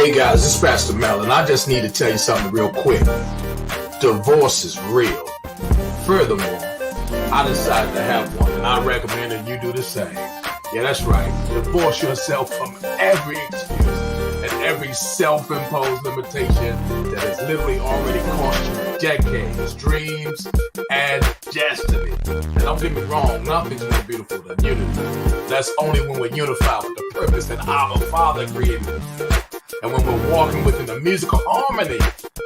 Hey guys, it's Pastor Mel, and I just need to tell you something real quick. Divorce is real. Furthermore, I decided to have one, and I recommend that you do the same. Yeah, that's right. Divorce yourself from every excuse and every self-imposed limitation that has literally already cost you decades, dreams, and destiny. And don't get me wrong, nothing's more beautiful than unity. That's only when we're unified with the purpose that our Father created us. And when we're walking within the musical harmony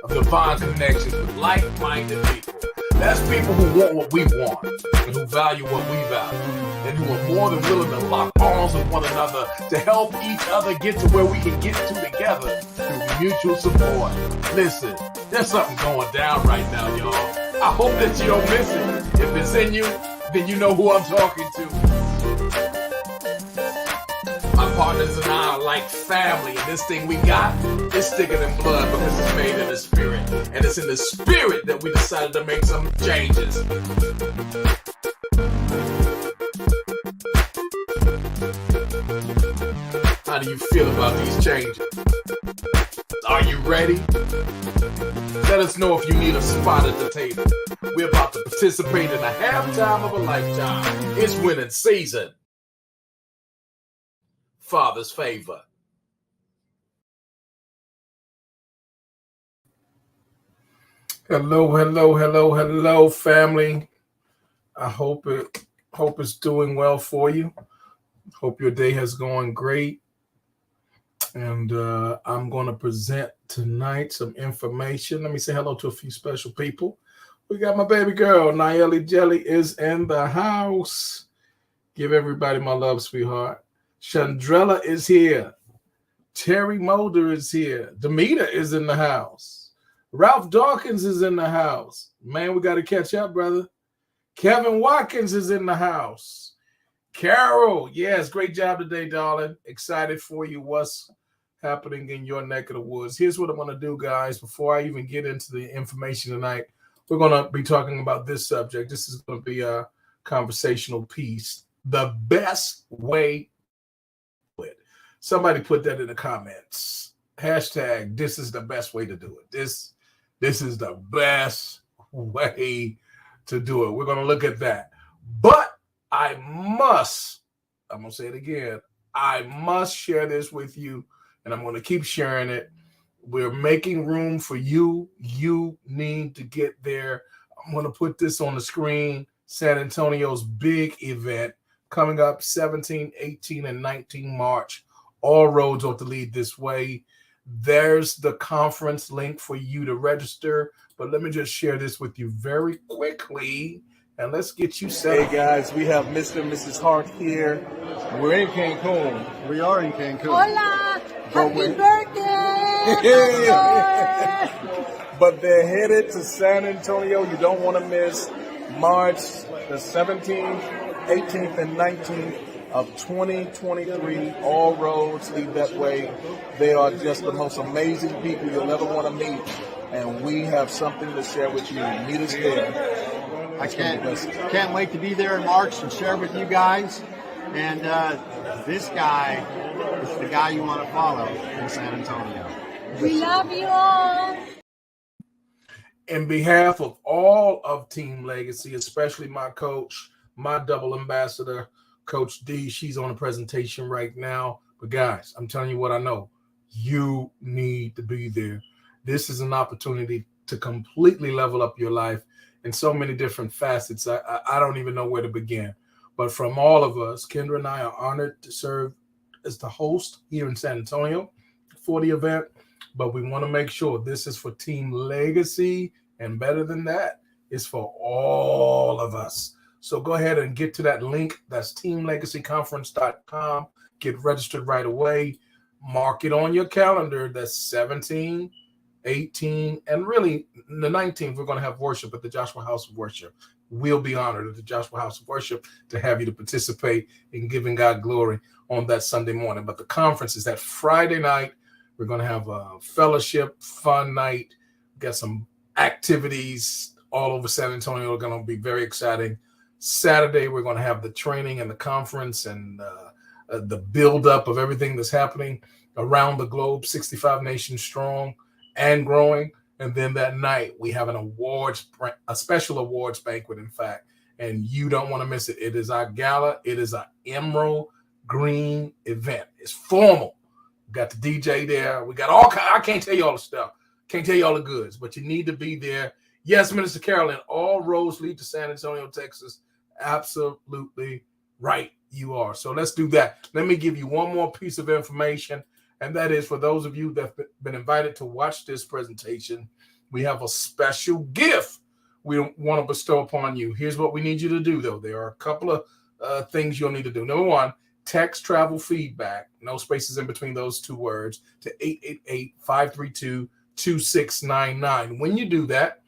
of divine connections with like-minded people. That's people who want what we want and who value what we value and who are more than willing to lock arms with one another to help each other get to where we can get to together through mutual support. Listen, there's something going down right now, y'all. I hope that you don't miss it. If it's in you, then you know who I'm talking to. My partners and I are like family, and this thing we got is thicker than blood because it's made in the spirit. And it's in the spirit that we decided to make some changes. How do you feel about these changes? Are you ready? Let us know if you need a spot at the table. We're about to participate in a halftime of a lifetime. It's winning season. Father's favor. Hello, family. I hope it's doing well for you. Hope your day has gone great. And I'm going to present tonight some information. Let me say hello to a few special people. We got my baby girl, Nayeli Jelly, is in the house. Give everybody my love, sweetheart. Chandrella is here. Terry Mulder is here. Demeter is in the house. Ralph Dawkins is in the house. Man, we got to catch up, brother. Kevin Watkins is in the house. Carol, yes, great job today, darling. Excited for you. What's happening in your neck of the woods? Here's what I'm going to do, guys. Before I even get into the information tonight, we're going to be talking about this subject. This is going to be a conversational piece. The best way. Somebody put that in the comments. Hashtag, this is the best way to do it. This is the best way to do it. We're going to look at that. But I'm going to say it again. I must share this with you, and I'm going to keep sharing it. We're making room for you. You need to get there. I'm going to put this on the screen. San Antonio's big event coming up 17, 18, and 19 March. All roads ought to lead this way. There's the conference link for you to register. But let me just share this with you very quickly, and let's get you set. Hey, guys, we have Mr. and Mrs. Hart here. We're in Cancun. We are in Cancun. Hola! Happy birthday! But they're headed to San Antonio. You don't want to miss March the 17th, 18th, and 19th. Of 2023, all roads lead that way. They are just the most amazing people you'll ever want to meet, and we have something to share with you. Meet us there. I can't wait to be there in March and share with you guys. And this guy is the guy you want to follow in San Antonio. We love you all. In behalf of all of Team Legacy, especially my coach, my double ambassador, Coach D, she's on a presentation right now. But guys, I'm telling you what I know. You need to be there. This is an opportunity to completely level up your life in so many different facets. I don't even know where to begin. But from all of us, Kendra and I are honored to serve as the host here in San Antonio for the event. But we want to make sure this is for Team Legacy. And better than that, it's for all of us. So go ahead and get to that link. That's teamlegacyconference.com. Get registered right away. Mark it on your calendar. That's 17, 18, and really the 19th, we're going to have worship at the Joshua House of Worship. We'll be honored at the Joshua House of Worship to have you to participate in giving God glory on that Sunday morning. But the conference is that Friday night. We're going to have a fellowship, fun night. We've got some activities all over San Antonio. Are going to be very exciting. Saturday, we're going to have the training and the conference and the buildup of everything that's happening. around the globe, 65 nations strong and growing. And then that night we have a special awards banquet, in fact, and you don't want to miss it. It is our gala. It is our emerald green event. It's formal. We got the DJ there. We got I can't tell you all the stuff. Can't tell you all the goods, but you need to be there. Yes, Minister Carolyn, all roads lead to San Antonio, Texas. Absolutely right, you are. So let's do that. Let me give you one more piece of information, and that is for those of you that have been invited to watch this presentation, we have a special gift we want to bestow upon you. Here's what we need you to do, though. There are a couple of things you'll need to do. Number one, text travel feedback, no spaces in between those two words, to 888-532-2699. When you do that,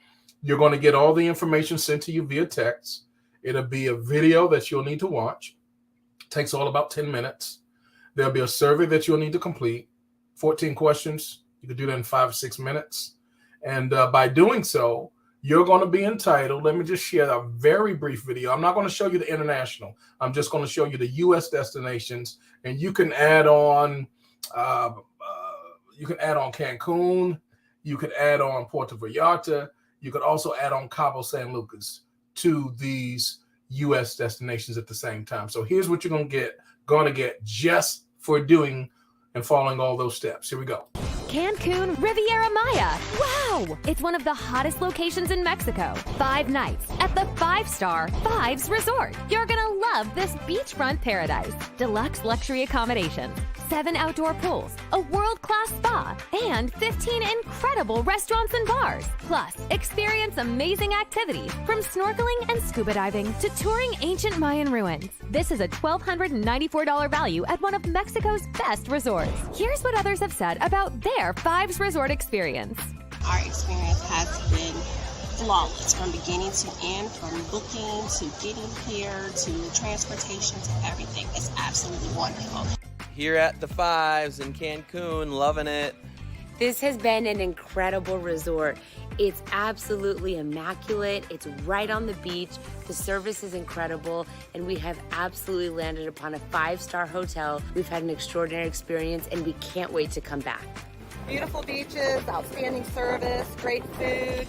you're going to get all the information sent to you via text. It'll be a video that you'll need to watch. It takes all about 10 minutes. There'll be a survey that you'll need to complete, 14 questions. You can do that in 5 or 6 minutes. And by doing so, you're going to be entitled. Let me just share a very brief video. I'm not going to show you the international. I'm just going to show you the U.S. destinations, and you can add on. You can add on Cancun. You could add on Puerto Vallarta. You could also add on Cabo San Lucas to these U.S. destinations at the same time. So here's what you're going to get just for doing and following all those steps. Here we go. Cancun Riviera Maya. Wow! It's one of the hottest locations in Mexico. 5 nights at the 5-star Fives Resort. You're gonna love this beachfront paradise. Deluxe luxury accommodations, 7 outdoor pools, a world-class spa, and 15 incredible restaurants and bars. Plus, experience amazing activities from snorkeling and scuba diving to touring ancient Mayan ruins. This is a $1,294 value at one of Mexico's best resorts. Here's what others have said about their Fives Resort experience. Our experience has been flawless from beginning to end, from booking to getting here to transportation to everything. It's absolutely wonderful. Here at the Fives in Cancun, loving it. This has been an incredible resort. It's absolutely immaculate. It's right on the beach. The service is incredible, and we have absolutely landed upon a 5-star hotel. We've had an extraordinary experience, and we can't wait to come back. Beautiful beaches, outstanding service, great food.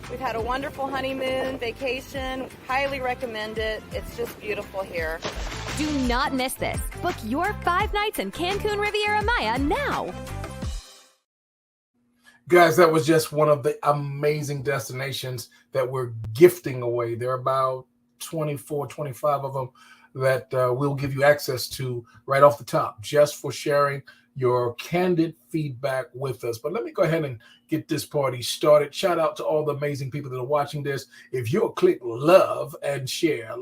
We've had a wonderful honeymoon, vacation. Highly recommend it. It's just beautiful here. Do not miss this. Book your 5 nights in Cancun Riviera Maya now. Guys, that was just one of the amazing destinations that we're gifting away. There are about 24, 25 of them that we'll give you access to right off the top, just for sharing your candid feedback with us. But let me go ahead and get this party started. Shout out to all the amazing people that are watching this. If you'll click love and share,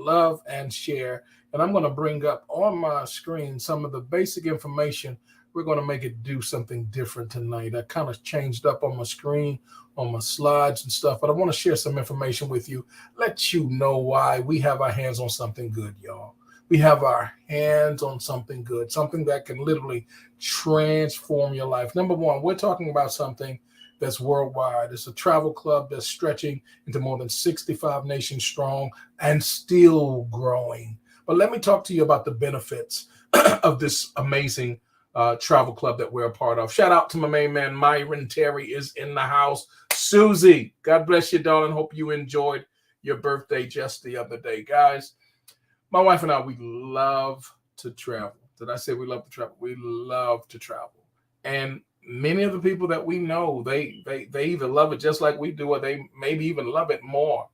and I'm going to bring up on my screen some of the basic information. We're going to make it do something different tonight. I kind of changed up on my screen, on my slides and stuff, but I want to share some information with you, let you know why we have our hands on something good, y'all. We have our hands on something good, something that can literally transform your life. Number one, we're talking about something that's worldwide. It's a travel club that's stretching into more than 65 nations strong and still growing. But let me talk to you about the benefits of this amazing travel club that we're a part of. Shout out to my main man, Myron Terry is in the house. Susie, God bless you, darling. Hope you enjoyed your birthday just the other day. Guys, my wife and I, we love to travel. Did I say we love to travel? We love to travel. And many of the people that we know, they either love it just like we do, or they maybe even love it more.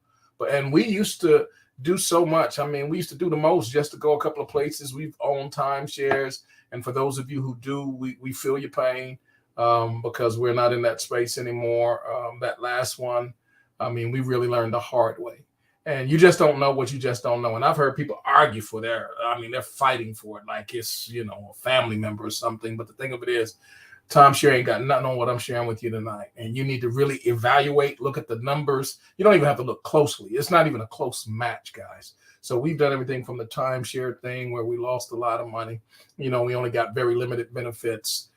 And we used to do so much. I mean, we used to do the most just to go a couple of places. We've owned timeshares. And for those of you who do, we feel your pain because we're not in that space anymore. That last one, I mean, we really learned the hard way. And you just don't know what you just don't know. And I've heard people argue for they're fighting for it like it's, a family member or something. But the thing of it is, timeshare ain't got nothing on what I'm sharing with you tonight. And you need to really evaluate, look at the numbers. You don't even have to look closely. It's not even a close match, guys. So we've done everything from the timeshare thing where we lost a lot of money. We only got very limited benefits.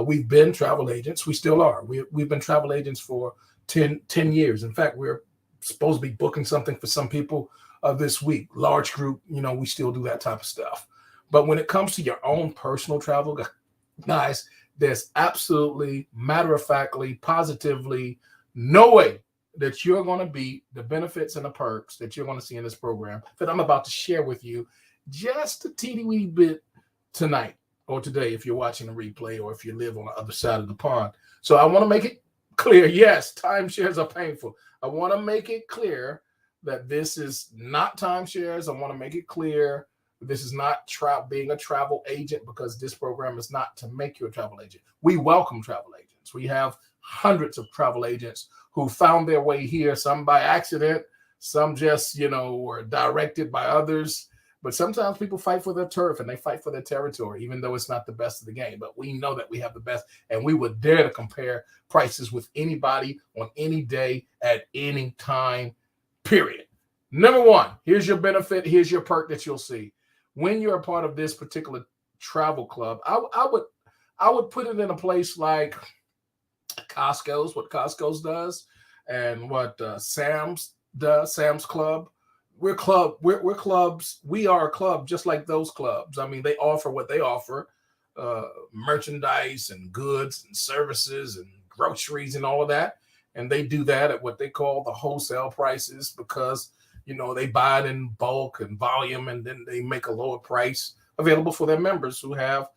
We've been travel agents. We still are. We've been travel agents for 10 years. In fact, we're supposed to be booking something for some people this week. Large group, we still do that type of stuff. But when it comes to your own personal travel, guys, there's absolutely, matter-of-factly, positively no way that you're going to beat the benefits and the perks that you're going to see in this program that I'm about to share with you just a teeny wee bit tonight or today if you're watching a replay or if you live on the other side of the pond. So I want to make it clear, yes, timeshares are painful. I want to make it clear that this is not timeshares. I want to make it clear this is not being a travel agent, because this program is not to make you a travel agent. We welcome travel agents. We have hundreds of travel agents who found their way here, some by accident, some just, were directed by others. But sometimes people fight for their turf and they fight for their territory, even though it's not the best of the game. But we know that we have the best, and we would dare to compare prices with anybody on any day at any time, period. Number one, here's your benefit. Here's your perk that you'll see. When you're a part of this particular travel club, I would put it in a place like Costco's, what Costco's does, and what Sam's does, Sam's Club. We're clubs. We are a club just like those clubs. I mean, they offer what they offer, merchandise and goods and services and groceries and all of that. And they do that at what they call the wholesale prices, because, they buy it in bulk and volume, and then they make a lower price available for their members who have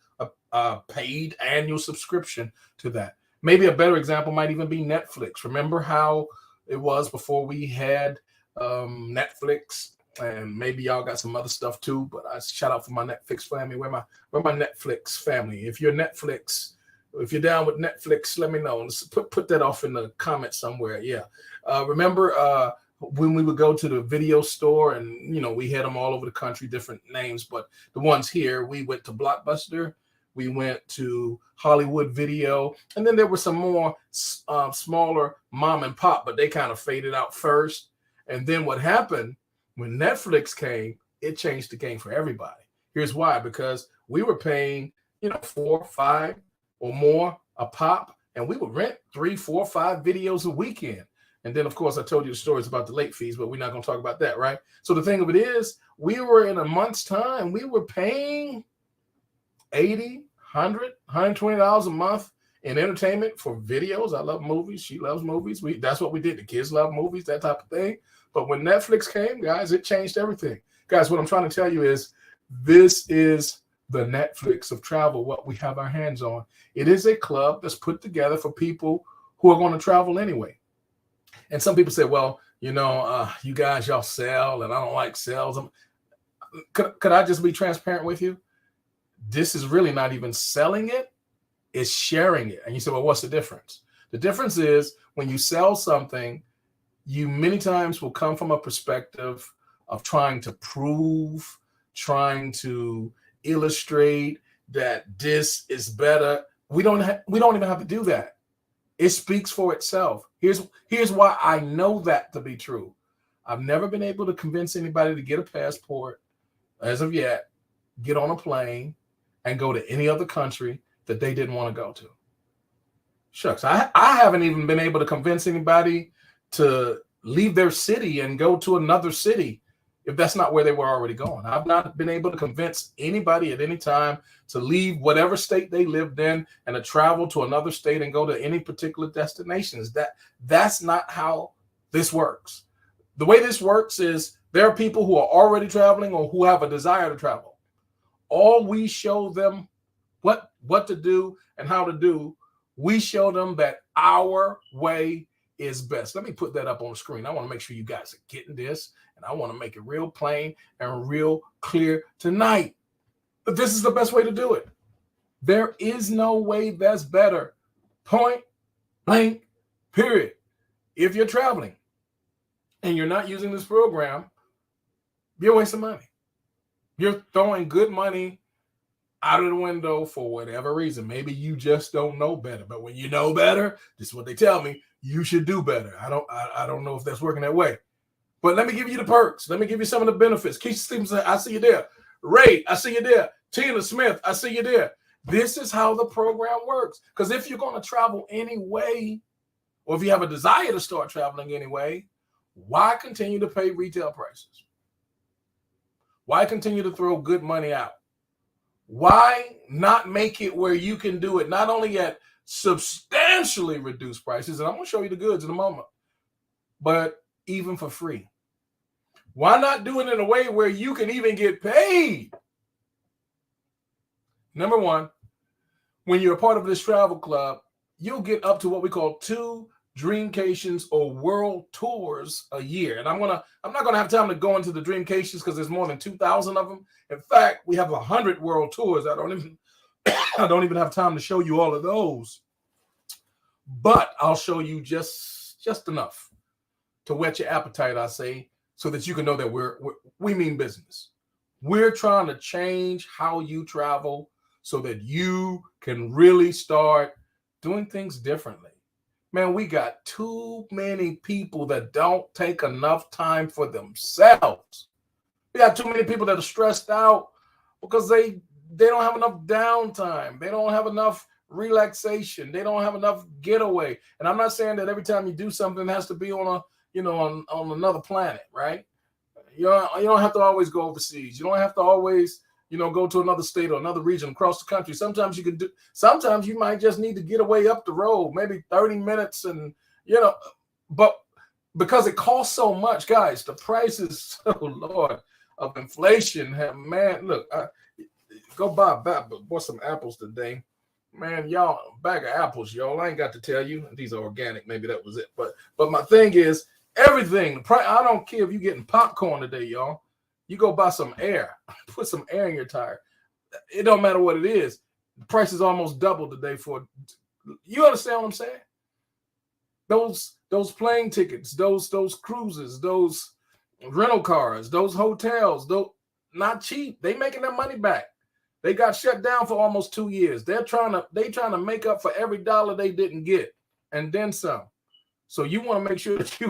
a paid annual subscription to that. Maybe a better example might even be Netflix. Remember how it was before we had Netflix, and maybe y'all got some other stuff too, but I shout out for my Netflix family. Where my Netflix family? If you're down with Netflix, let me know. Put that off in the comments somewhere. Yeah. Remember when we would go to the video store, and we had them all over the country, different names, but the ones here, we went to Blockbuster, we went to Hollywood Video, and then there were some more smaller mom and pop, but they kind of faded out first. And then what happened when Netflix came, it changed the game for everybody. Here's why: because we were paying, 4, 5 or more a pop, and we would rent 3, 4, 5 videos a weekend. And then, of course, I told you the stories about the late fees, but we're not going to talk about that, right? So the thing of it is, we were in a month's time, we were paying $80, $100, $120 a month in entertainment for videos. I love movies. She loves movies. That's what we did. The kids love movies, that type of thing. But when Netflix came, guys, it changed everything. Guys, what I'm trying to tell you is this is the Netflix of travel, what we have our hands on. It is a club that's put together for people who are going to travel anyway. And some people say, well, you guys, y'all sell, and I don't like sales. Could I just be transparent with you? This is really not even selling it. It's sharing it. And you say, well, what's the difference? The difference is when you sell something, you many times will come from a perspective of trying to prove, trying to illustrate that this is better. We don't even have to do that. It speaks for itself. Here's why I know that to be true. I've never been able to convince anybody to get a passport as of yet, get on a plane, and go to any other country that they didn't want to go to. Shucks, I haven't even been able to convince anybody to leave their city and go to another city if that's not where they were already going. I've not been able to convince anybody at any time to leave whatever state they lived in and to travel to another state and go to any particular destinations. That's not how this works. The way this works is there are people who are already traveling or who have a desire to travel. All we show them what to do and how to do, we show them that our way is best. Let me put that up on the screen. I want to make sure you guys are getting this, and I want to make it real plain and real clear tonight. But this is the best way to do it. There is no way that's better. Point blank, period. If you're traveling and you're not using this program, you're wasting money. You're throwing good money out of the window for whatever reason. Maybe you just don't know better. But when you know better, this is what they tell me, you should do better. I don't know if that's working that way. But let me give you the perks. Let me give you some of the benefits. Keisha Stevenson, I see you there. Ray, I see you there. Tina Smith, I see you there. This is how the program works. Because if you're going to travel anyway, or if you have a desire to start traveling anyway, why continue to pay retail prices? Why continue to throw good money out? Why not make it where you can do it not only at substantially reduced prices, and I'm going to show you the goods in a moment, but even for free? Why not do it in a way where you can even get paid? Number one, when you're a part of this travel club, you'll get up to what we call 2 Dreamcations or world tours a year. And I'm not gonna have time to go into the Dreamcations because there's more than 2,000 of them. In fact, we have 100 world tours. I don't even have time to show you all of those. But I'll show you just enough to whet your appetite, I say, so that you can know that we mean business. We're trying to change how you travel so that you can really start doing things differently. Man, we got too many people that don't take enough time for themselves. We got too many people that are stressed out because they don't have enough downtime. They don't have enough relaxation. They don't have enough getaway. And I'm not saying that every time you do something it has to be on on another planet, right? You don't have to always go overseas. You don't have to always go to another state or another region across the country. Sometimes you might just need to get away up the road, maybe 30 minutes but because it costs so much, guys, the prices, oh Lord, of inflation look, go buy some apples today. Man, y'all, bag of apples, y'all. I ain't got to tell you. These are organic. Maybe that was it. But my thing is, everything, I don't care if you're getting popcorn today, y'all. You go buy some air, put some air in your tire. It don't matter what it is. The price is almost double today you understand what I'm saying? Those plane tickets, those cruises, those rental cars, those hotels, those not cheap. They making their money back. They got shut down for almost 2 years. They're trying to make up for every dollar they didn't get and then some. So you want to make sure that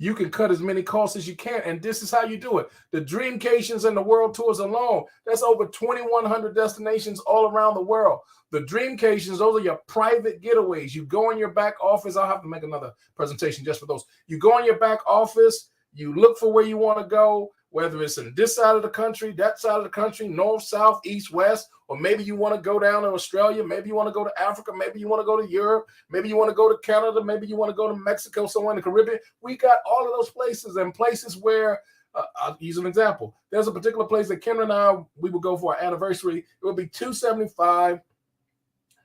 you can cut as many costs as you can. And this is how you do it. The Dreamcations and the world tours alone, that's over 2,100 destinations all around the world. The Dreamcations, those are your private getaways. You go in your back office. I'll have to make another presentation just for those. You go in your back office. You look for where you want to go, whether it's in this side of the country, that side of the country, north, south, east, west, or maybe you want to go down to Australia, maybe you want to go to Africa, maybe you want to go to Europe, maybe you want to go to Canada, maybe you want to go to Mexico, somewhere in the Caribbean. We got all of those places and places where, I'll use an example. There's a particular place that Kendra and I, we would go for our anniversary. It would be $275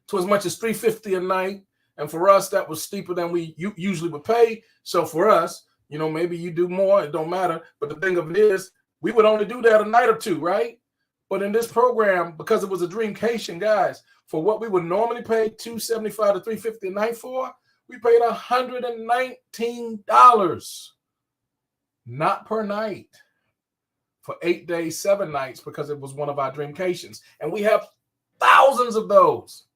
to as much as $350 a night. And for us, that was steeper than we usually would pay. So for us, maybe you do more, it don't matter. But the thing of it is, we would only do that a night or two, right? But in this program, because it was a Dreamcation, guys, for what we would normally pay $275 to $350 a night for, we paid $119, not per night, for 8 days, 7 nights, because it was one of our Dreamcations. And we have thousands of those.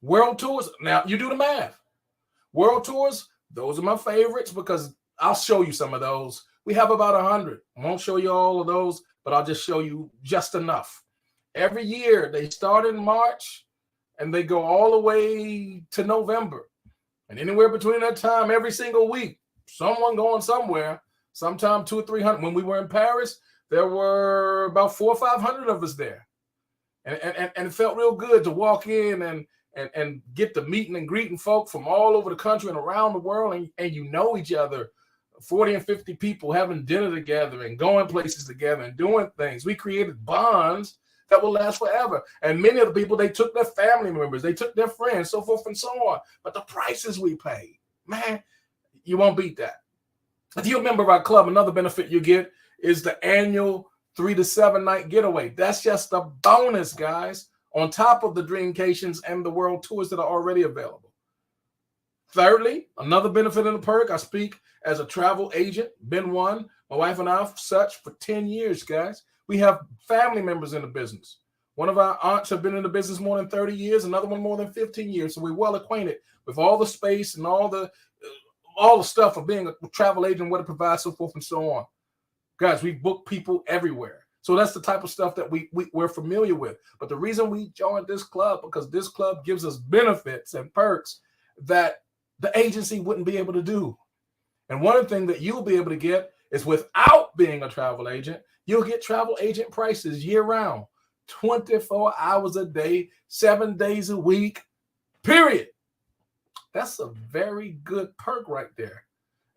World tours, now you do the math. World tours, those are my favorites because I'll show you some of those. We have about 100. I won't show you all of those, but I'll just show you just enough. Every year, they start in March, and they go all the way to November. And anywhere between that time, every single week, someone going somewhere, sometime 200 or 300. When we were in Paris, there were about 400 or 500 of us there. And it felt real good to walk in and get to meeting and greeting folk from all over the country and around the world, and each other, 40 and 50 people having dinner together and going places together and doing things. We created bonds that will last forever. And many of the people, they took their family members, they took their friends, so forth and so on. But the prices we paid, man, you won't beat that. If you're a member of our club, another benefit you get is the annual 3 to 7 night getaway. That's just a bonus, guys, on top of the Dreamcations and the world tours that are already available. Thirdly, another benefit and a perk, I speak as a travel agent, been one. My wife and I, such for 10 years, guys. We have family members in the business. One of our aunts have been in the business more than 30 years, another one more than 15 years. So we're well acquainted with all the space and all the stuff of being a travel agent, what it provides, so forth and so on. Guys, we book people everywhere. So that's the type of stuff that we're familiar with. But the reason we joined this club, because this club gives us benefits and perks that the agency wouldn't be able to do. And one thing that you'll be able to get is, without being a travel agent, you'll get travel agent prices year round. 24 hours a day, 7 days a week, period. That's a very good perk right there.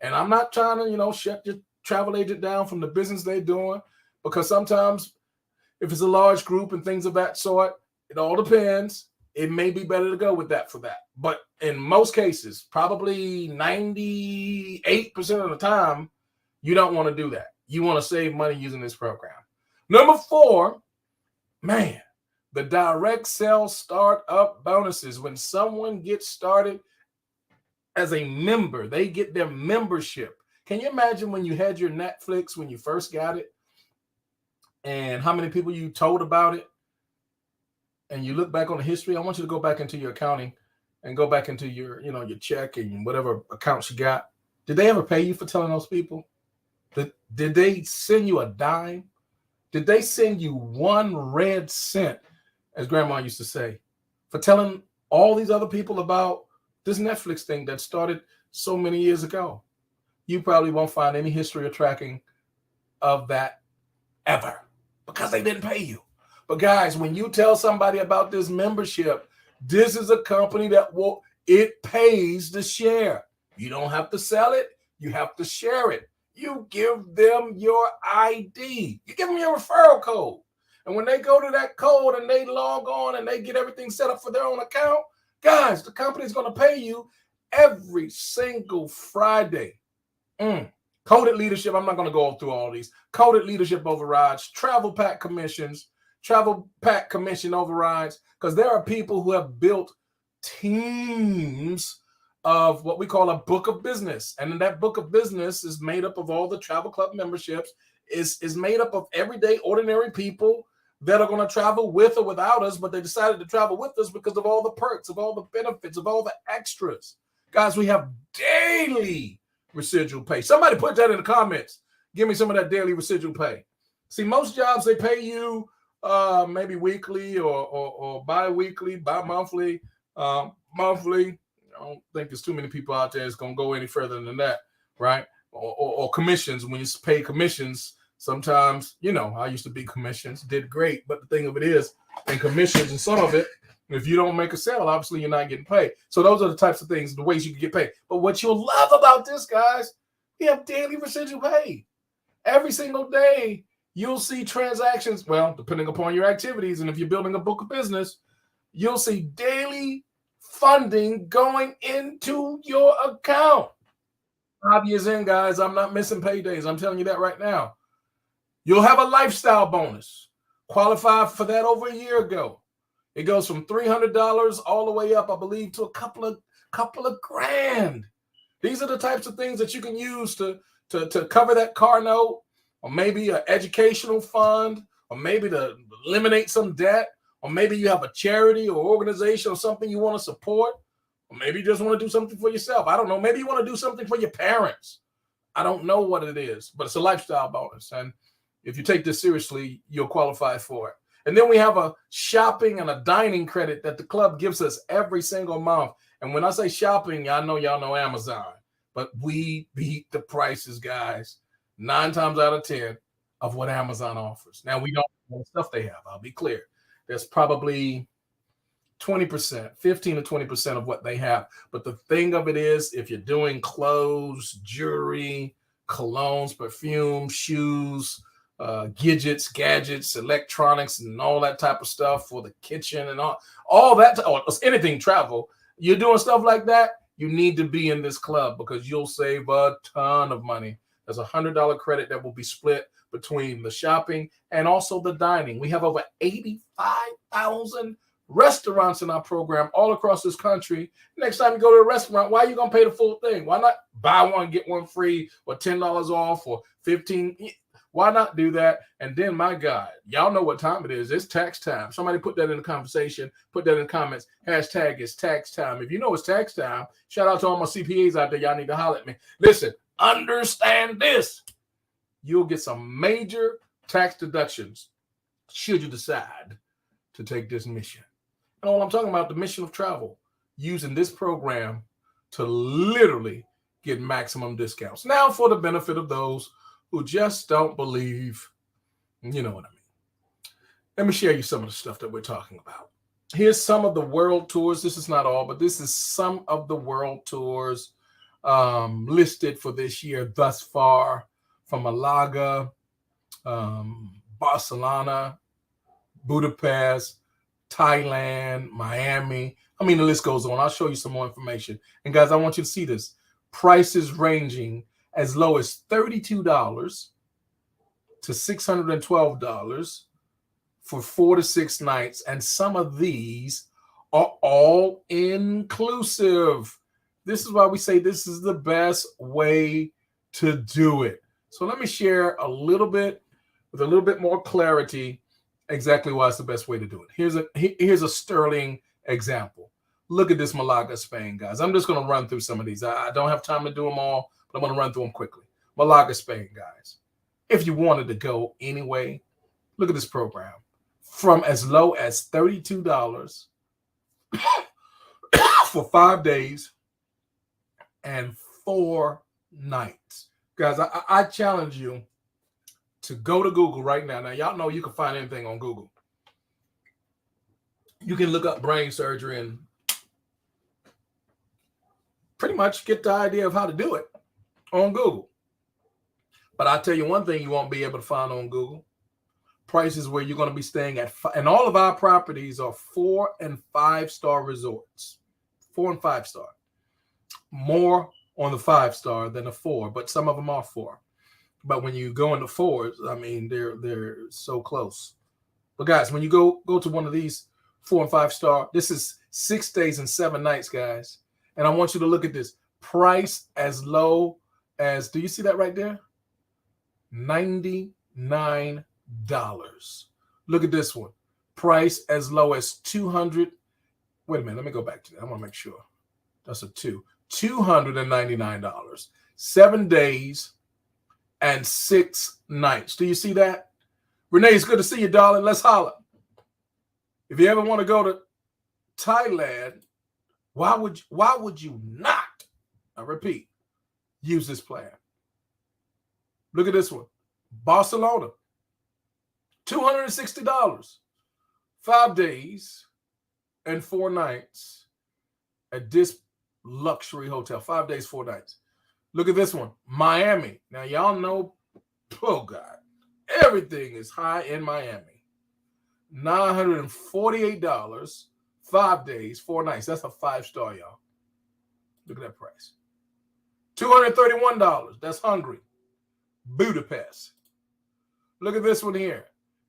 And I'm not trying to, shut your travel agent down from the business they're doing, because sometimes if it's a large group and things of that sort, it all depends. It may be better to go with that for that. But in most cases, probably 98% of the time, you don't want to do that. You want to save money using this program. Number 4, man, the direct sell startup bonuses. When someone gets started as a member, they get their membership. Can you imagine when you had your Netflix when you first got it, and how many people you told about it? And you look back on the history. I want you to go back into your accounting and go back into your, your check and whatever accounts you got. Did they ever pay you for telling those people? Did they send you a dime? Did they send you 1 red cent, as Grandma used to say, for telling all these other people about this Netflix thing that started so many years ago? You probably won't find any history or tracking of that ever, because they didn't pay you. But guys, when you tell somebody about this membership, this is a company that it pays to share. You don't have to sell it. You have to share it. You give them your ID. You give them your referral code. And when they go to that code and they log on and they get everything set up for their own account, guys, the company's going to pay you every single Friday. Coded leadership. I'm not going to go through all these. Coded leadership overrides, travel pack commissions, travel pack commission overrides, because there are people who have built teams of what we call a book of business. And then that book of business is made up of all the travel club memberships, is made up of everyday ordinary people that are going to travel with or without us, but they decided to travel with us because of all the perks, of all the benefits, of all the extras. Guys, we have daily residual pay. Somebody put that in the comments. Give me some of that daily residual pay. See, most jobs, they pay you maybe weekly or bi-weekly, bi-monthly, monthly. I don't think there's too many people out there that's going to go any further than that, right? Or commissions. When you pay commissions, sometimes, I used to be commissions, did great. But the thing of it is, in commissions and some of it, if you don't make a sale, obviously you're not getting paid. So those are the types of things, the ways you can get paid. But what you'll love about this, guys, we have daily residual pay. Every single day, you'll see transactions. Well, depending upon your activities, and if you're building a book of business, you'll see daily funding going into your account. 5 years in, guys, I'm not missing paydays. I'm telling you that right now. You'll have a lifestyle bonus. Qualified for that over a year ago. It goes from $300 all the way up, I believe, to a couple of grand. These are the types of things that you can use to cover that car note, or maybe an educational fund, or maybe to eliminate some debt, or maybe you have a charity or organization or something you want to support, or maybe you just want to do something for yourself. I don't know. Maybe you want to do something for your parents. I don't know what it is, but it's a lifestyle bonus. And if you take this seriously, you'll qualify for it. And then we have a shopping and a dining credit that the club gives us every single month. And when I say shopping, y'all know Amazon, but we beat the prices, guys, 9 times out of 10 of what Amazon offers. Now, we don't know what stuff they have. I'll be clear. There's probably 20%, 15 to 20% of what they have. But the thing of it is, if you're doing clothes, jewelry, colognes, perfume, shoes, gadgets, electronics, and all that type of stuff for the kitchen and all that, or anything travel, you're doing stuff like that, you need to be in this club because you'll save a ton of money. There's a $100 credit that will be split between the shopping and also the dining. We have over 85,000 restaurants in our program all across this country. Next time you go to a restaurant, why are you going to pay the full thing? Why not buy one, get one free, or $10 off, or $15? Why not do that? And then, my God, y'all know what time it is. It's tax time. Somebody put that in the conversation. Put that in the comments. Hashtag it's tax time. If you know it's tax time, shout out to all my CPAs out there. Y'all need to holler at me. Listen, understand this. You'll get some major tax deductions should you decide to take this mission. And all I'm talking about, the mission of travel, using this program to literally get maximum discounts. Now, for the benefit of those who just don't believe, you know what I mean. let me share you some of the stuff that we're talking about. Here's some of the world tours. This is not all, but this is some of the world tours listed for this year thus far, from Malaga, Barcelona, Budapest, Thailand, Miami. I mean, the list goes on. I'll show you some more information. And guys, I want you to see this. Prices ranging as low as $32 to $612 for 4 to 6 nights. And some of these are all inclusive. This is why we say this is the best way to do it. So let me share a little bit with a little bit more clarity exactly why it's the best way to do it. Here's a sterling example. Look at this Malaga, Spain, guys. I'm just going to run through some of these. I don't have time to do them all, but I'm going to run through them quickly. Malaga, Spain, guys. If you wanted to go anyway, look at this program. From as low as $32 for 5 days and 4 nights. Guys, I challenge you to go to Google right now. Now, y'all know you can find anything on Google. You can look up brain surgery and pretty much get the idea of how to do it on Google. But I'll tell you one thing you won't be able to find on Google. Prices where you're going to be staying at. And all of our properties are 4 and 5 star resorts. 4 and 5 star. More on the 5 star than a 4, but some of them are 4. But when you go into 4s, I mean, they're so close. But guys, when you go to one of these 4 and 5 star, this is 6 days and 7 nights, guys. And I want you to look at this. Price as low as, do you see that right there? $99. Look at this one. Price as low as 200. Wait a minute. Let me go back to that. I want to make sure. That's a 2. $299. 7 days and 6 nights. Do you see that? Renee, it's good to see you, darling. Let's holler. If you ever want to go to Thailand, why would you not, I repeat, use this plan? Look at this one. Barcelona, $260, 5 days and 4 nights at this luxury hotel. 5 days, 4 nights. Look at this one. Miami. Now, y'all know, oh, God, everything is high in Miami. $948, 5 days, 4 nights. That's a 5-star, y'all. Look at that price. $231. That's Hungary. Budapest. Look at this one here.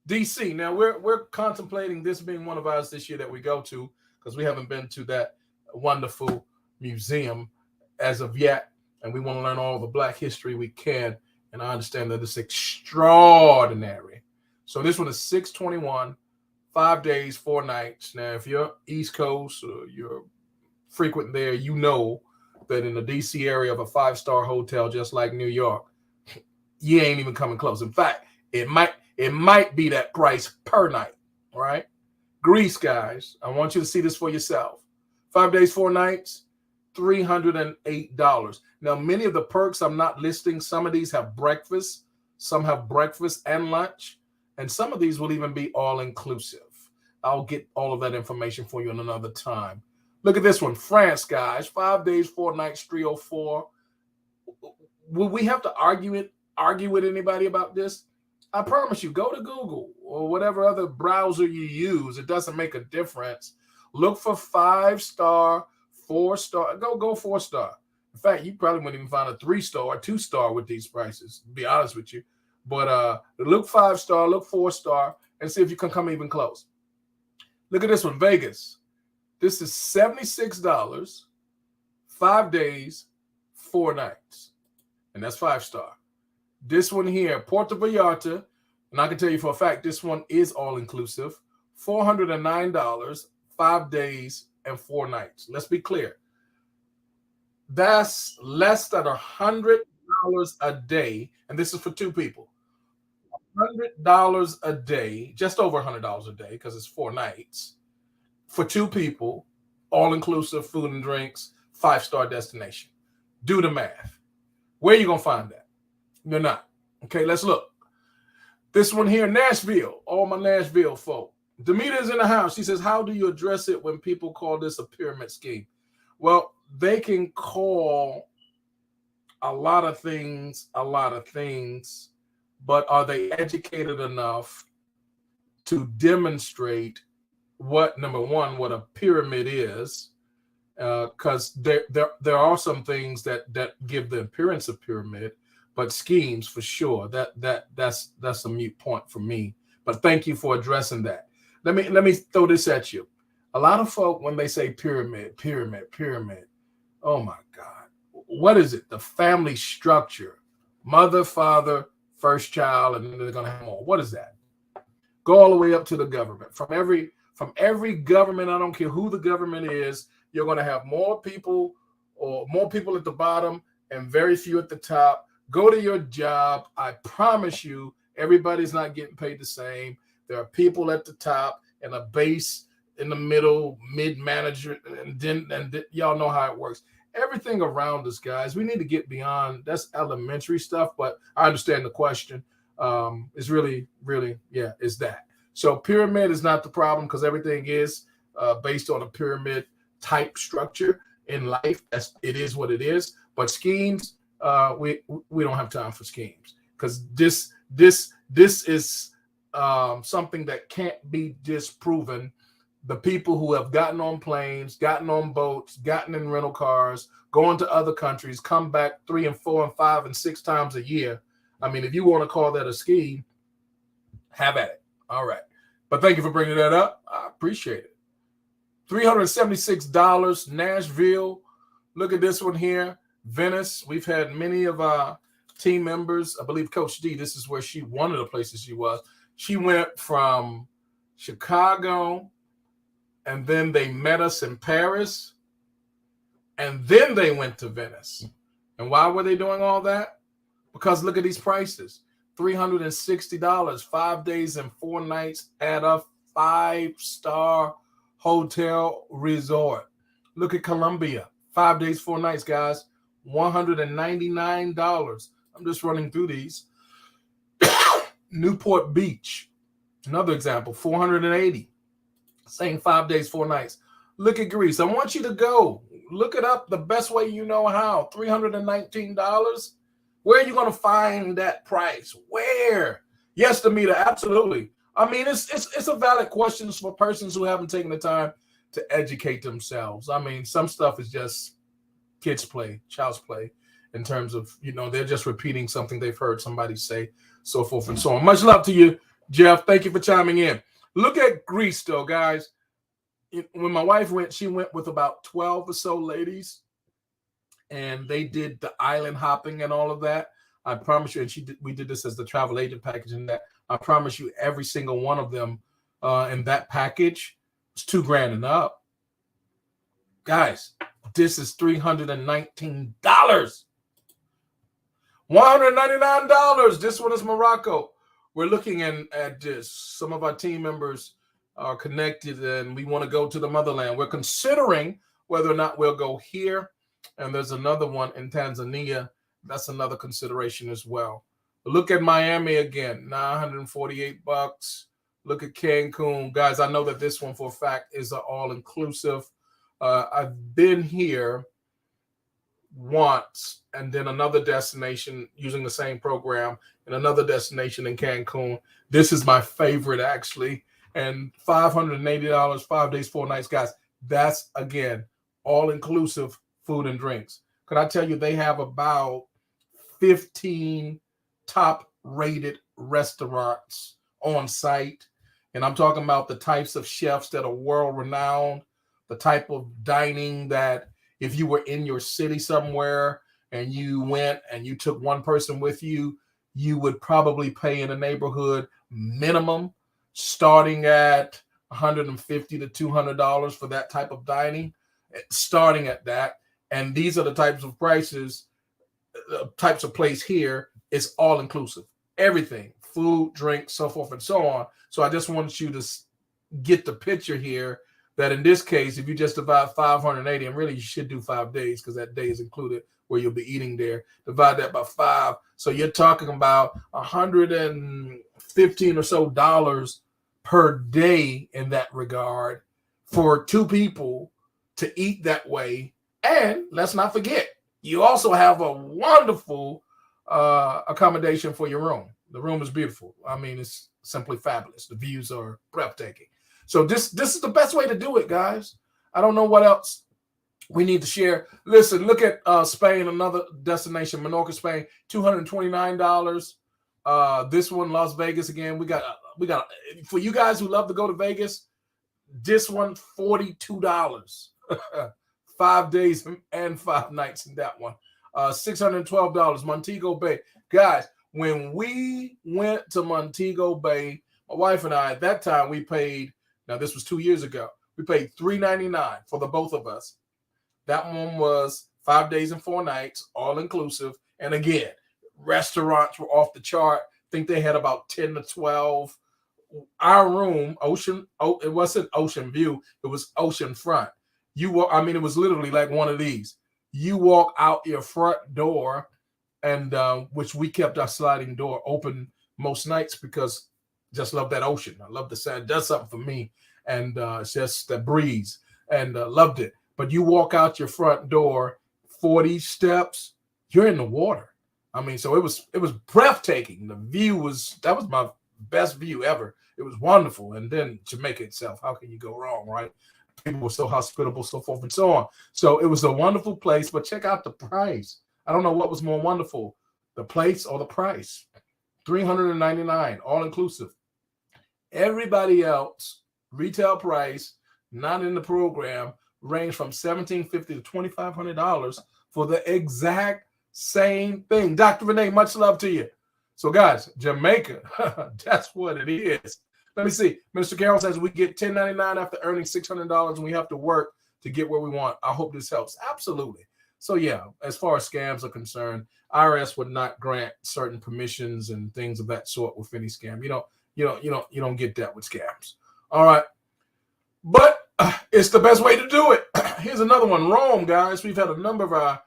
DC. Now, we're contemplating this being one of ours this year that we go to because we haven't been to that wonderful museum as of yet. And we want to learn all the Black history we can. And I understand that it's extraordinary. So this one is $621, 5 days, 4 nights. Now, if you're East Coast or you're frequent there, you know that in the DC area of a 5-star hotel, just like New York, you ain't even coming close. In fact, it might be that price per night, all right? Greece, guys, I want you to see this for yourself. 5 days, 4 nights, $308. Now, many of the perks I'm not listing, some of these have breakfast, some have breakfast and lunch, and some of these will even be all-inclusive. I'll get all of that information for you in another time. Look at this one, France, guys, 5 days, 4 nights, $304. Will we have to argue with anybody about this? I promise you, go to Google or whatever other browser you use. It doesn't make a difference. Look for 5-star, 4-star. Go 4-star. In fact, you probably wouldn't even find a 3-star or 2-star with these prices, to be honest with you. But look 5-star, look 4-star, and see if you can come even close. Look at this one, Vegas. This is $76, 5 days, 4 nights. And that's 5-star. This one here, Puerto Vallarta, and I can tell you for a fact, this one is all-inclusive, $409, 5 days, and 4 nights. Let's be clear. That's less than $100 a day, and this is for 2 people. $100 a day, just over $100 a day, because it's 4 nights, for 2 people, all-inclusive food and drinks, 5-star destination. Do the math. Where are you going to find that? You're not. Okay, let's look. This one here, Nashville. All my Nashville folk. Demita's in the house. She says, how do you address it when people call this a pyramid scheme? Well, they can call a lot of things, but are they educated enough to demonstrate what, number one, what a pyramid is? Because there are some things that give the appearance of pyramid, but schemes for sure. That's a moot point for me. But thank you for addressing that. Let me throw this at you. A lot of folk, when they say pyramid, oh my God, what is it? The family structure, mother, father, first child, and then they're gonna have more. What is that? Go all the way up to the government. From every government, I don't care who the government is, you're gonna have more people at the bottom and very few at the top. Go to your job. I promise you, everybody's not getting paid the same. There are people at the top and a base in the middle, mid-manager, and then y'all know how it works. Everything around us, guys, we need to get beyond. That's elementary stuff, but I understand the question. It's really, yeah, it's that. So pyramid is not the problem because everything is based on a pyramid type structure in life. It is what it is. But schemes, we don't have time for schemes because this is something that can't be disproven. The people who have gotten on planes, gotten on boats, gotten in rental cars, going to other countries, come back 3 and 4 and 5 and 6 times a year. I mean, if you want to call that a scheme, have at it. All right. But thank you for bringing that up. I appreciate it. $376, Nashville. Look at this one here. Venice. We've had many of our team members. I believe Coach D, this is where one of the places she was. She went from Chicago, and then they met us in Paris, and then they went to Venice. And why were they doing all that? Because look at these prices. $360, 5 days and 4 nights at a 5-star hotel resort. Look at Colombia, 5 days, 4 nights, guys, $199. I'm just running through these. Newport Beach, another example, $480. Same 5 days, 4 nights. Look at Greece. I want you to go. Look it up the best way you know how. $319. Where are you going to find that price? Where? Yes, Demita, absolutely. I mean, it's a valid question for persons who haven't taken the time to educate themselves. I mean, some stuff is just kids play, child's play, in terms of, they're just repeating something they've heard somebody say, so forth and so on. Much love to you, Jeff. Thank you for chiming in. Look at Greece, though, guys. When my wife went, she went with about 12 or so ladies, and they did the island hopping and all of that. I promise you, and we did this as the travel agent package, and that I promise you, every single one of them in that package was $2,000 and up. Guys, this is $319. $199. This one is Morocco. We're looking at this. Some of our team members are connected, and we want to go to the motherland. We're considering whether or not we'll go here. And there's another one in Tanzania. That's another consideration as well. But look at Miami again, $948. Look at Cancun. Guys, I know that this one for a fact is an all-inclusive. I've been here once, and then another destination using the same program, and another destination in Cancun. This is my favorite, actually. And $580, 5 days, 4 nights. Guys, that's, again, all-inclusive food and drinks. Could I tell you they have about 15 top-rated restaurants on site? And I'm talking about the types of chefs that are world-renowned, the type of dining that if you were in your city somewhere and you went and you took one person with you, you would probably pay in a neighborhood minimum starting at $150 to $200 for that type of dining, starting at that. And these are the types of prices, types of place here. It's all inclusive, everything, food, drink, so forth and so on. So I just wanted you to get the picture here that in this case, if you just divide 580, and really you should do 5 days because that day is included where you'll be eating there. Divide that by 5. So you're talking about $115 or so per day in that regard for two people to eat that way. And let's not forget, you also have a wonderful accommodation for your room. The room is beautiful. I mean, it's simply fabulous. The views are breathtaking. So this is the best way to do it, guys. I don't know what else we need to share. Listen, look at Spain, another destination, Menorca, Spain, $229. This one, Las Vegas again. We got for you guys who love to go to Vegas, this one, $42. 5 days and 5 nights in that one. $612, Montego Bay. Guys, when we went to Montego Bay, my wife and I, at that time, we paid, now this was 2 years ago, we paid $399 for the both of us. That one was 5 days and 4 nights, all inclusive. And again, restaurants were off the chart. I think they had about 10 to 12. Our room, it wasn't ocean view, it was ocean front. It was literally like one of these. You walk out your front door, and which we kept our sliding door open most nights because just love that ocean. I love the sand. It does something for me. And it's just the breeze, and loved it. But you walk out your front door, 40 steps, you're in the water. I mean, so it was breathtaking. The view that was my best view ever. It was wonderful. And then Jamaica itself, how can you go wrong, right? People were so hospitable, so forth and so on. So it was a wonderful place, but check out the price. I don't know what was more wonderful, the place or the price. $399, all inclusive. Everybody else, retail price, not in the program, range from $1,750 to $2,500 for the exact same thing. Dr. Renee, much love to you. So guys, Jamaica, that's what it is. Let me see. Minister Carroll says we get $10.99 after earning $600 and we have to work to get where we want. I hope this helps. Absolutely. So yeah, as far as scams are concerned, IRS would not grant certain permissions and things of that sort with any scam. You don't get that with scams. All right. But it's the best way to do it. Here's another one. Rome, guys. We've had a number of our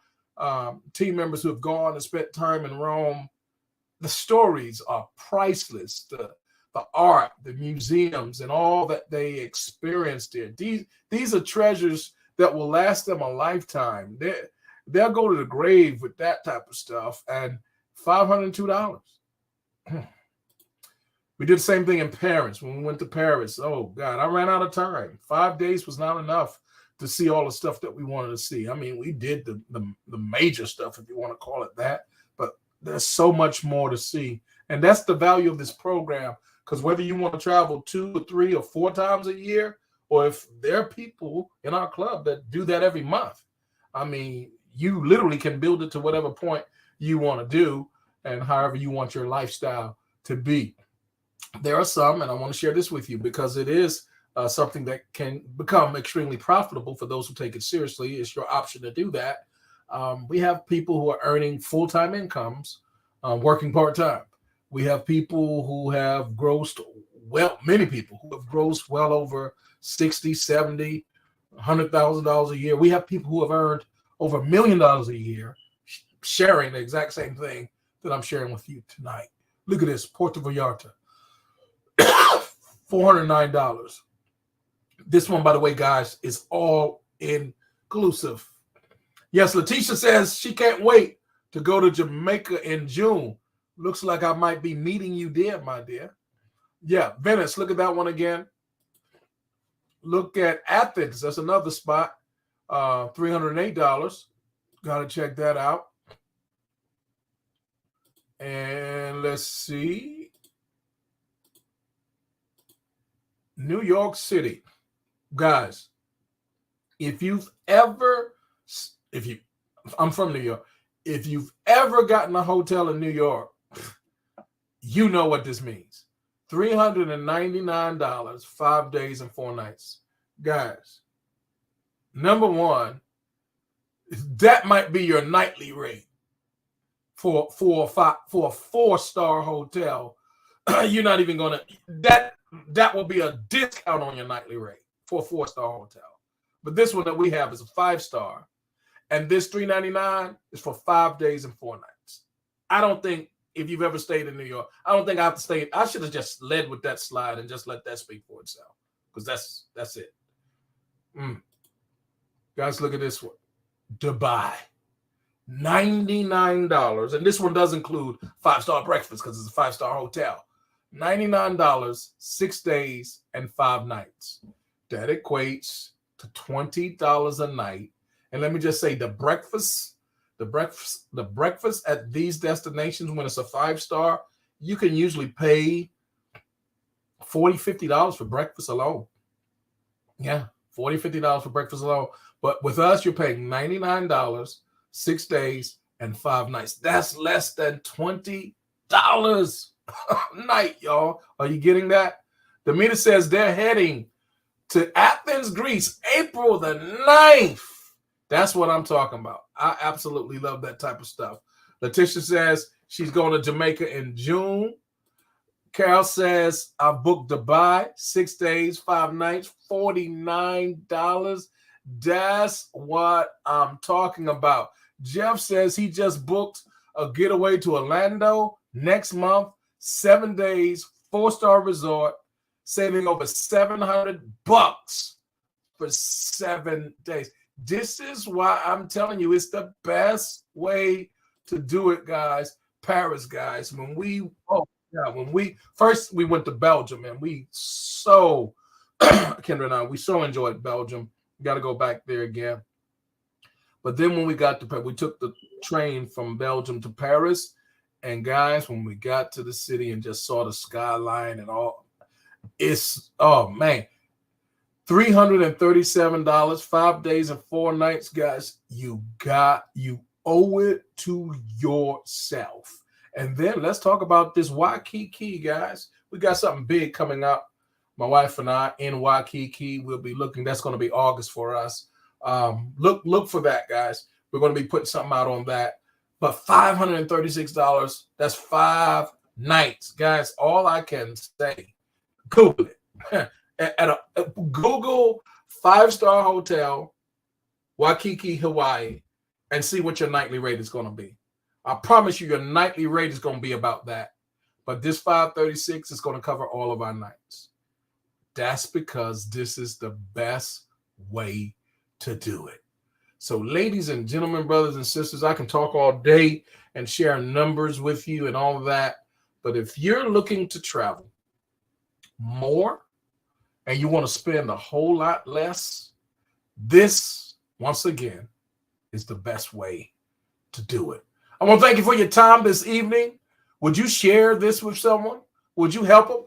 team members who have gone and spent time in Rome. The stories are priceless. The art, the museums, and all that they experienced there. These are treasures that will last them a lifetime. They'll go to the grave with that type of stuff. And $502. We did the same thing in Paris when we went to Paris. Oh, God, I ran out of time. 5 days was not enough to see all the stuff that we wanted to see. I mean, we did the major stuff, if you want to call it that. But there's so much more to see. And that's the value of this program. Because whether you want to travel 2 or 3 or 4 times a year, or if there are people in our club that do that every month, I mean, you literally can build it to whatever point you want to do and however you want your lifestyle to be. There are some, and I want to share this with you because it is something that can become extremely profitable for those who take it seriously. It's your option to do that. We have people who are earning full-time incomes, working part-time. We have people who have grossed, many people who have grossed well over $60, $70, $100,000 a year. We have people who have earned over $1 million a year sharing the exact same thing that I'm sharing with you tonight. Look at this, Puerto Vallarta, $409. This one, by the way, guys, is all inclusive. Yes, Letitia says she can't wait to go to Jamaica in June. Looks like I might be meeting you there, my dear. Yeah, Venice, look at that one again. Look at Athens. That's another spot. $308. Got to check that out. And let's see. New York City. Guys, I'm from New York. If you've ever gotten a hotel in New York, you know what this means. $399, 5 days and 4 nights. Guys, number one, that might be your nightly rate for a 4-star hotel. You're not even going to, that will be a discount on your nightly rate for a 4-star hotel. But this one that we have is a 5-star. And this $399 is for 5 days and 4 nights. I don't think if you've ever stayed in New York, I don't think I have to stay. I should have just led with that slide and just let that speak for itself, because that's it. Guys, look at this one. Dubai, $99. And this one does include 5-star breakfast because it's a 5-star hotel. $99, 6 days and 5 nights. That equates to $20 a night. And let me just say, the breakfast at these destinations, when it's a 5-star, you can usually pay $40, $50 for breakfast alone. Yeah, $40, $50 for breakfast alone. But with us, you're paying $99, 6 days and 5 nights. That's less than $20 a night, y'all. Are you getting that? The meter says they're heading to Athens, Greece, April the 9th. That's what I'm talking about. I absolutely love that type of stuff. Letitia says she's going to Jamaica in June. Carol says I booked Dubai, 6 days, 5 nights, $49. That's what I'm talking about. Jeff says he just booked a getaway to Orlando next month, 7 days, 4-star resort, saving over $700 for 7 days. This is why I'm telling you it's the best way to do it, guys. Paris, guys. When we first went to Belgium, and we so Kendra and I, we so enjoyed Belgium. Got to go back there again. But then when we got to Paris, we took the train from Belgium to Paris. And guys, when we got to the city and just saw the skyline and all, it's, oh man, $337, 5 days and 4 nights, guys. You owe it to yourself. And then let's talk about this Waikiki, guys. We got something big coming up. My wife and I in Waikiki. We'll be looking. That's going to be August for us. Look for that, guys. We're going to be putting something out on that. But $536, that's 5 nights, guys. All I can say, Google it. Google 5-star hotel, Waikiki, Hawaii, and see what your nightly rate is going to be. I promise you, your nightly rate is going to be about that. But this $536 is going to cover all of our nights. That's because this is the best way to do it. So, ladies and gentlemen, brothers and sisters, I can talk all day and share numbers with you and all of that. But if you're looking to travel more and you want to spend a whole lot less, this, once again, is the best way to do it. I want to thank you for your time this evening. Would you share this with someone? Would you help them?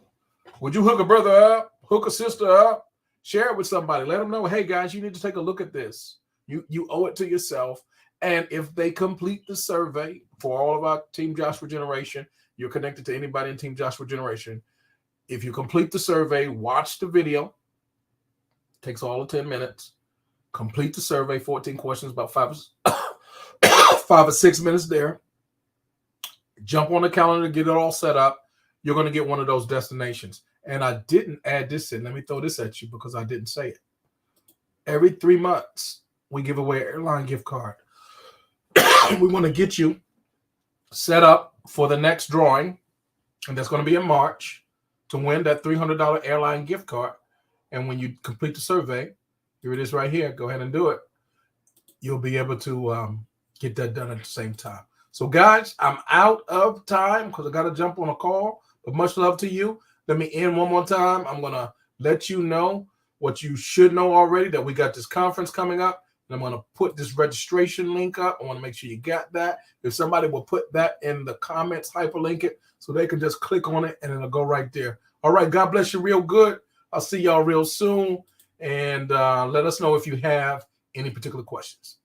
Would you hook a brother up? Hook a sister up, share it with somebody. Let them know, hey, guys, you need to take a look at this. You owe it to yourself. And if they complete the survey for all of our Team Joshua Generation, you're connected to anybody in Team Joshua Generation. If you complete the survey, watch the video. It takes all of 10 minutes. Complete the survey, 14 questions, about 5 or 6 minutes there. Jump on the calendar, get it all set up. You're going to get one of those destinations. And I didn't add this in. Let me throw this at you because I didn't say it. Every 3 months, we give away an airline gift card. We want to get you set up for the next drawing, and that's going to be in March, to win that $300 airline gift card. And when you complete the survey, here it is right here. Go ahead and do it. You'll be able to get that done at the same time. So, guys, I'm out of time because I got to jump on a call. But much love to you. Let me end one more time. I'm going to let you know what you should know already, that we got this conference coming up. And I'm going to put this registration link up. I want to make sure you got that. If somebody will put that in the comments, hyperlink it, so they can just click on it and it'll go right there. All right. God bless you real good. I'll see y'all real soon. And let us know if you have any particular questions.